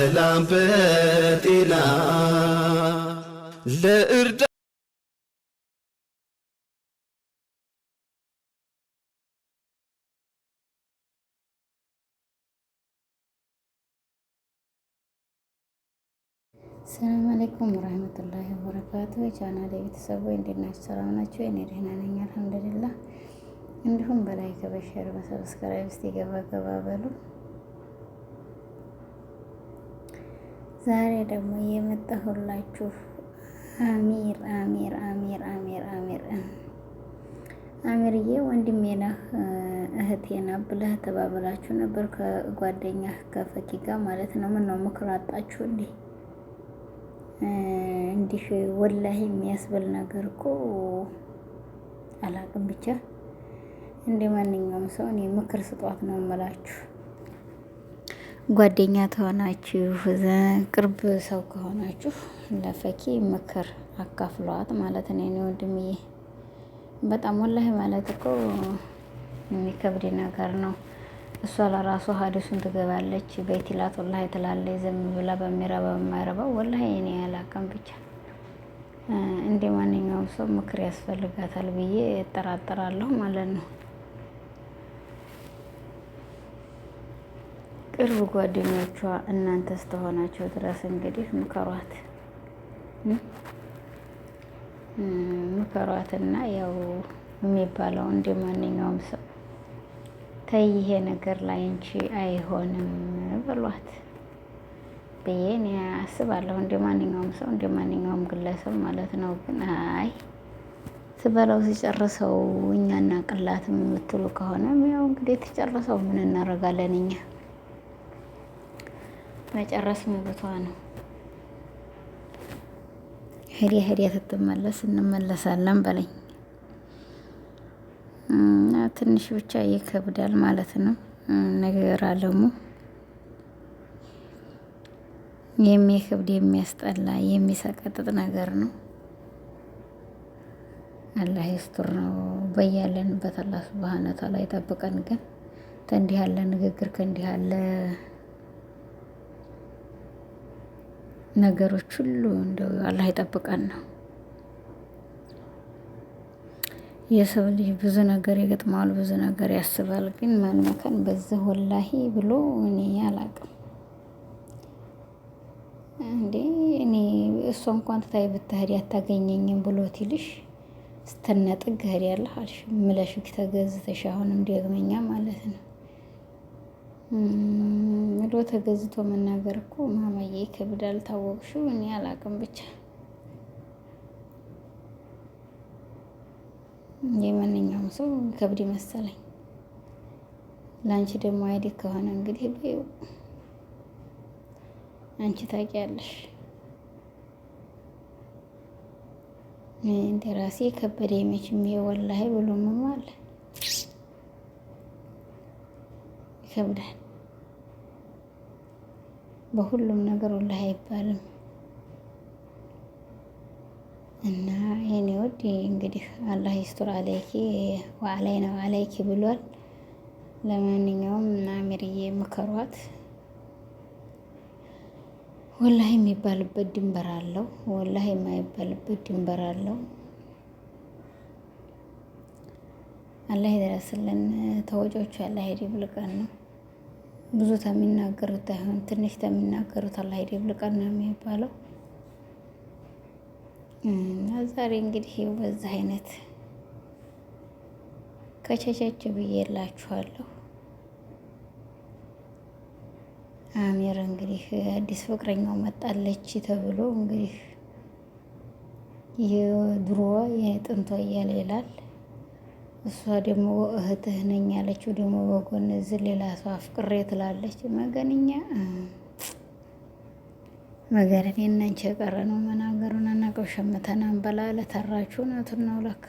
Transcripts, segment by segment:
በሰላም በጤና ለእርዳ ሰላም አለይኩም ወራህመቱላሂ ወበረካቱ። ቻናሌ ቤተሰቦች እንዴት ናችሁ? ሰላም ናችሁ? እኔ ደህና ነኝ አልሐምዱሊላህ። እንዲሁም በላይክ በሸር በሰብስክራይብ እስቲ ገባ ገባ በሉ። ዛሬ ደግሞ የመጣሁላችሁ አሚርዬ ወንድሜ ነህ እህቴ ነህ ብለህ ተባብላችሁ ነበር ከጓደኛህ ከፈኪ ጋር ማለት ነው። ምን ነው ምክር አጣችሁ እንዴ? እንዲህ ወላሂ የሚያስብል ነገር እኮ አላቅም። ብቻ እንደ ማንኛውም ሰው እኔ ምክር ስጧት ነው የምላችሁ። ጓደኛ ተሆናችሁ ቅርብ ሰው ከሆናችሁ ለፈኪ ምክር አካፍሏት ማለት ነው። እኔ ወንድምዬ በጣም ወላሂ ማለት እኮ የሚከብድ ነገር ነው። እሷ ለራሷ ሀዲሱን ትገባለች በይቲላት ወላሂ ትላለች። ዝም ብላ በሚረባ በማይረባው ወላሂ እኔ አላውቅም። ብቻ እንደ ማንኛውም ሰው ምክር ያስፈልጋታል ብዬ እጠራጠራለሁ ማለት ነው። ቅርብ ጓደኞቿ እናንተ ስተሆናቸው ድረስ እንግዲህ ምከሯትና ያው የሚባለው እንደ ማንኛውም ሰው ተይ ይሄ ነገር ላይ እንጂ አይሆንም ብሏት ብዬ እኔ አስባለሁ። እንደ ማንኛውም ሰው እንደ ማንኛውም ግለሰብ ማለት ነው። ግን አይ ስበላው ሲጨርሰው እኛና ቅላትም የምትሉ ከሆነ ያው እንግዲህ ተጨርሰው ምን እናደርጋለን እኛ። መጨረስ መብቷ ነው። ሄዲያ ስትመለስ እንመለሳለን በለኝ። ትንሽ ብቻ ይከብዳል ማለት ነው። ነገር አለሙ የሚከብድ የሚያስጠላ የሚሰቀጥጥ ነገር ነው። አላህ ይስጥር ነው በያለንበት አላህ ሱብሃነሁ ወተዓላ ይጠብቀን። ግን ከእንዲህ ያለ ንግግር ከእንዲህ ያለ ነገሮች ሁሉ እንደው አላህ ይጠብቀን ነው። የሰው ልጅ ብዙ ነገር ይገጥመዋል፣ ብዙ ነገር ያስባል። ግን ማንመከን በዚህ ወላሂ ብሎ እኔ አላቅም እንዴ። እኔ እሷ እንኳን ትታይ ብትሄድ ያታገኘኝም ብሎት ይልሽ ስተነጥግ ሄድ ያለህ አልሽ ምለሽክ ተገዝተሽ አሁንም ደግመኛ ማለት ነው ምሎ ተገዝቶ መናገር እኮ ማማዬ ይከብዳል። ታወቅሽው እኔ አላቅም ብቻ የማንኛውም ሰው ከብድ መሰለኝ። ላንቺ ደግሞ አይዲ ከሆነ እንግዲህ በይው አንቺ ታውቂያለሽ። እንደ ራሴ ከበደ መቼም ወላሂ ብሎ ምን አለ ይከብዳል። በሁሉም ነገር ወላሂ አይባልም። እና የኔ ወድ እንግዲህ አላህ ይስጥር አለይኪ ወአለይና አለይኪ ብሏል። ለማንኛውም አሚርዬ ምከሯት። ወላሂ የሚባልበት ድንበር አለው፣ ወላሂ የማይባልበት ድንበር አለው። አላህ ይደረስልን። ተወጮቹ አላህ ይደብልቀን ነው። ብዙ ተሚናገሩት አይሆን ትንሽ ተሚናገሩት አላህ ይደብልቀን ነው የሚባለው። ዛሬ እንግዲህ በዚህ አይነት ከቸቸች ብዬላችኋለሁ። አሚር እንግዲህ አዲስ ፍቅረኛው መጣለች ተብሎ እንግዲህ የድሮ የጥንቷ እያለ ይላል። እሷ ደግሞ እህትህ ነኝ ያለችው ደግሞ በጎን እዚህ ሌላ ሰው አፍቅሬ ትላለች። መገንኛ መገረን የእናንቺ የቀረ ነው መናገሩን አናውቀው ሸምተናን በላለ ተራችሁ እውነቱን ነው ለካ።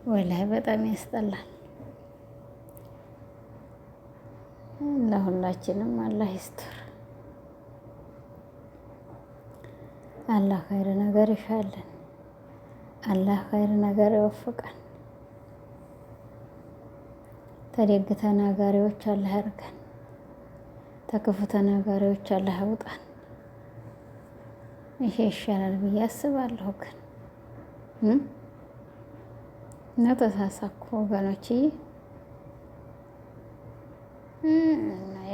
ወላሂ በጣም ያስጠላል። ለሁላችንም አላህ ይስጥር። አላህ ኸይር ነገር ይሻለን። አላህ ኸይር ነገር ይወፍቀን። ተደግ ተናጋሪዎች አላህ ያርገን። ተክፉ ተናጋሪዎች አላህ ያውጣን። ይሄ ይሻላል ብዬ አስባለሁ። ግን እና ተሳሳኩ ወገኖች።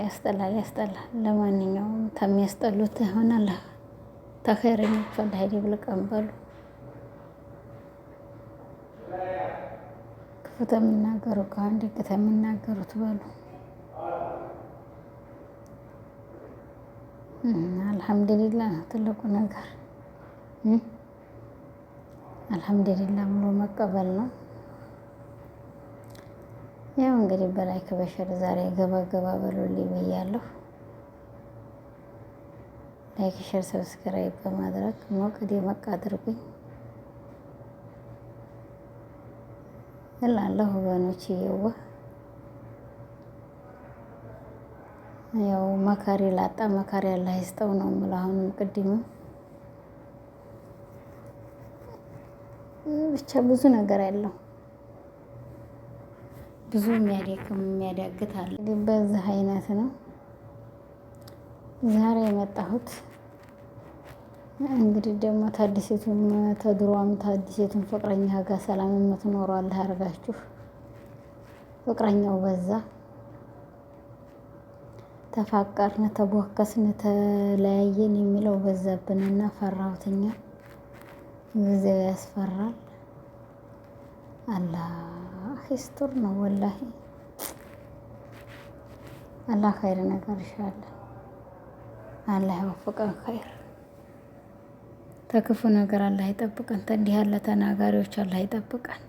ያስጠላል ያስጠላል። ለማንኛውም ከሚያስጠሉት ይሆናል ተኸይረኞቹ አላህ ይብልቀን በሉ። ክፉ ተሚናገሩ ከአንድ ከተሚናገሩት በሉ። አልሐምዱሊላህ ነው ትልቁ ነገር። አልሐምዱሊላህ ብሎ መቀበል ነው። ያው እንግዲህ በላይክ በሸር ዛሬ ገባ ገባ በሉልኝ ብያለሁ። ላይክ ሸር ሰብስክራይብ በማድረግ ሞቅ ደመቅ አድርጉኝ እላለሁ ወገኖች። ያው መካሪ ላጣ መካሪ አላህ ይስጠው ነው የምለው። አሁንም ቅድሙ ብቻ ብዙ ነገር ያለው ብዙ የሚያደክም የሚያዳግት አለ። በዚህ አይነት ነው ዛሬ የመጣሁት። እንግዲህ ደግሞ ታዲሴቱም ተድሯም ታዲሴቱም ፍቅረኛ ጋር ሰላም የምትኖረው አላህ ያርጋችሁ። ፍቅረኛው በዛ ተፋቀርን ተቦከስን ተለያየን የሚለው በዛብንና ፈራሁትኛ። ጊዜው ያስፈራል። አላህ ይስጥር ነው ወላሂ። አላህ ኸይር ነገር ይሻላል። አላህ ያወፍቀን ኸይር። ተክፉ ነገር አላህ ይጠብቀን። እንዲህ ያለ ተናጋሪዎች አላህ ይጠብቀን።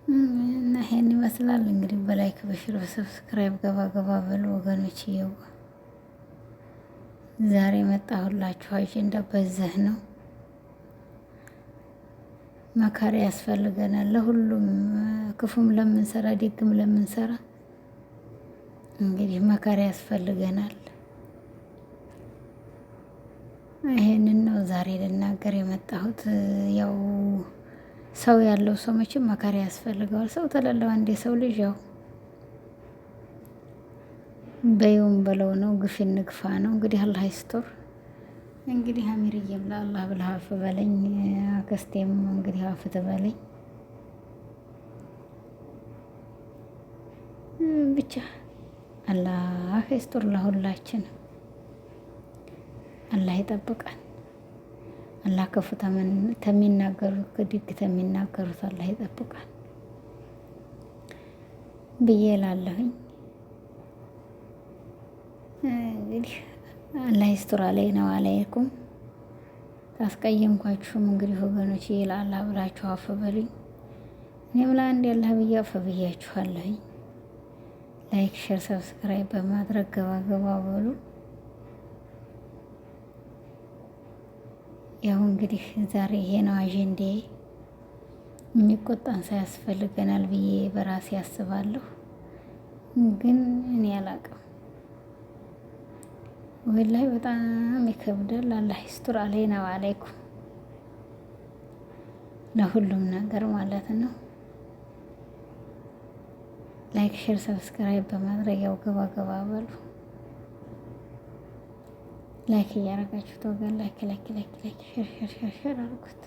እና ይሄን ይመስላል እንግዲህ በላይክ በሽር በሰብስክራይብ ገባ ገባ በሉ ወገኖች። ዛሬ መጣሁላችሁ አጀንዳ በዚህ ነው። መካሪ ያስፈልገናል ለሁሉም፣ ክፉም ለምንሰራ ደግም ለምንሰራ እንግዲህ መካሪ ያስፈልገናል። ይሄንን ነው ዛሬ ልናገር የመጣሁት። ያው ሰው ያለው ሰው መቼም መካሪ ያስፈልገዋል። ሰው ተለለው አንድ የሰው ልጅ ያው በየውም በለው ነው፣ ግፍ ንግፋ ነው። እንግዲህ አላህ ይስጥር። እንግዲህ አሚርዬም ለአላህ ብለህ አፍ በለኝ፣ አክስቴም እንግዲህ አፍ ትበለኝ። ብቻ አላህ ይስጥር ለሁላችን። አላህ ይጠብቀን። አላህ ክፉ ተሚናገሩት ከድግ ተሚናገሩት አላህ ይጠብቀን ብዬ እላለሁኝ። እንግዲህ አላህ ይስጥር አለይና ወአለይኩም። ታስቀየምኳችሁም እንግዲህ ወገኖች ለአላህ ብላችሁ አፍ በሉኝ። እኔም ለአንድ ያላህ ብዬ አፍ ብያችኋለሁኝ። ላይክ ሼር ሰብስክራይብ በማድረግ ገባ ገባ በሉ። ያው እንግዲህ ዛሬ ይሄ ነው አጀንዳዬ። የሚቆጣን ሰው ያስፈልገናል ብዬ በራሴ አስባለሁ። ግን እኔ አላቅም ወላሂ በጣም ይከብዳል። አላህ ይስጥር አለይና ወአለይኩም ለሁሉም ነገር ማለት ነው። ላይክ ሼር ሰብስክራይብ በማድረግ ያው ገባ ገባ በሉ። ላይክ እያደረጋችሁት ወገን ላይክ ሼር አድርጉት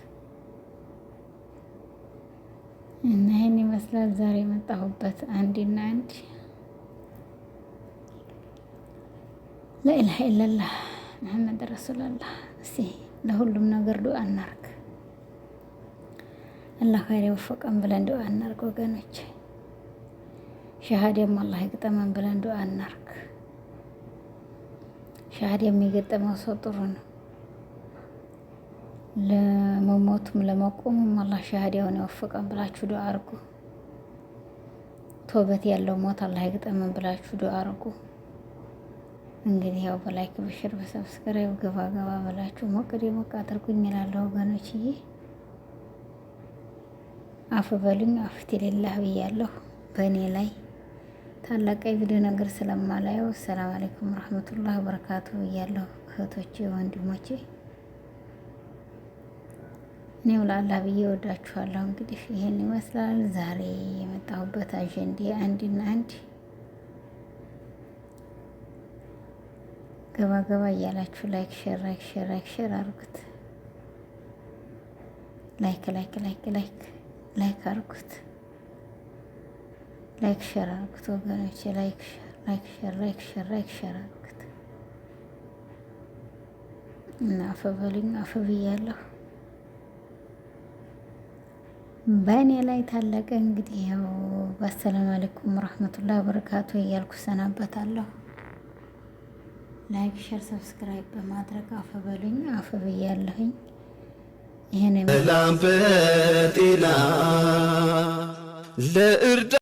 እና ይሄን ይመስላል ዛሬ የመጣሁበት አንድና አንድ ላኢላሀ ኢለላህ መሐመድ ረሱሉላህ። እስቲ ለሁሉም ነገር ዱአ እናርግ። አላህ ኸይር ይወፍቀን ብለን ዱአ እናርግ ወገኖች። ሸሃዳም አላህ ይግጠመን ብለን ዱአ እናርግ። ሸሃዳ የሚገጠመው ሰው ጥሩ ነው። ለመሞቱም ለመቆሙም አላህ ሸሃዳውን ይወፍቀን ብላችሁ ዱአ አርጉ። ቶበት ያለው ሞት አላህ ይግጠመን ብላችሁ ዱአ አርጉ። እንግዲህ ያው በላይክ በሽር በሰብስክራይብ ገባ ገባ ብላችሁ ሞቅዴ ሞቅ አድርጉኝ እላለሁ ወገኖችዬ። አፍ በሉኝ። አፍቲ ሊላህ ብያለሁ በእኔ ላይ ታላቅ ቪዲዮ ነገር ስለማላየው። ሰላም አለይኩም ወራህመቱላሂ ወበረካቱ ብያለሁ እህቶቼ ወንድሞቼ። እኔው ለአላህ ብዬ ወዳችኋለሁ። እንግዲህ ይሄን ይመስላል ዛሬ የመጣሁበት አጀንዳ አንድና አንድ ገባ ገባ እያላችሁ ላይክ ሼር አርጉት። ላይክ አርጉት። ላይክ ሼር አርጉት ወገኖቼ። ላይክ ሼር አርጉት እና አፈበሉኝ አፈብያለሁ። በእኔ ላይ ታለቀ። እንግዲህ ያው በሰላም አለይኩም ወራህመቱላሂ ወበረካቱ እያልኩ ሰናበታለሁ። ላይክ ሼር ሰብስክራይብ በማድረግ አፈበሉኝ አፈብያለሁኝ። ይሄን ላምበጤላ ለእርዳ